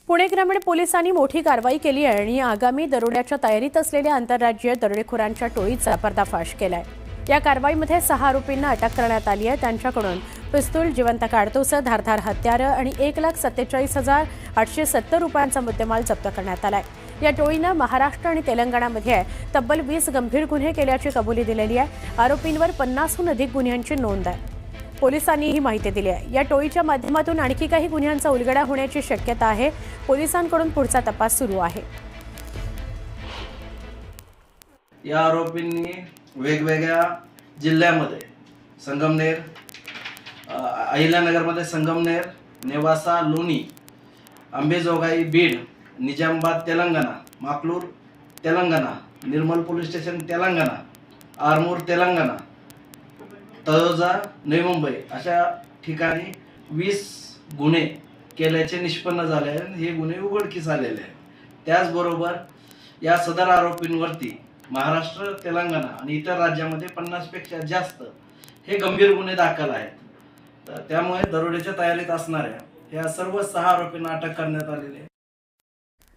पुणे ग्रामीण पोलिसांनी मोठी कारवाई केली आहे आणि आगामी दरोड्याच्या तयारीत असलेल्या आंतरराज्यीय दरोडेखोरांच्या टोळीचा पर्दाफाश केलाय। या कारवाईमध्ये 6 आरोपींना अटक करण्यात आली आहे। त्यांच्याकडून पिस्तूल, जिवंत काडतुसं, धारदार हत्यारं आणि 1,47,870 रुपयांचा मुद्देमाल जप्त करण्यात आलाय। या टोळीनं महाराष्ट्र आणि तेलंगणामध्ये तब्बल 20 गंभीर गुन्हे केल्याची कबुली दिलेली आहे। आरोपींवर 50हून अधिक गुन्ह्यांची नोंद आहे। पोलिसांनी ही माहिती दिली आहे। या टोळीच्या माध्यमातून आणखी काही गुन्ह्यांचा उलगडा होण्याची शक्यता आहे। पोलिसांकडून पुढचा तपास सुरू आहे। या आरोपींनी वेगवेगळ्या जिल्ह्यामध्ये संगमनेर, अहिल्यानगरमध्ये संगमनेर, नेवासा, लोणी, अंबेजोगाई बीड, निजामाबाद तेलंगणा, माकलूर तेलंगणा, निर्मल पोलीस स्टेशन तेलंगणा, आरमूर तेलंगणा, तळोजा नवी मुंबई अशा ठिकाणी 20 गुन्हे केल्याचे निष्पन्न झाले आहेत। हे गुन्हे उघडकीस आलेले आहेत। त्याचबरोबर या सदर आरोपींवरती महाराष्ट्र, तेलंगणा आणि इतर राज्यामध्ये 50 पेक्षा जास्त हे गंभीर गुन्हे दाखल आहेत। त्यामुळे दरोड्याच्या तयारीत असणाऱ्या या सर्व 6 आरोपींना अटक करण्यात आलेली आहे।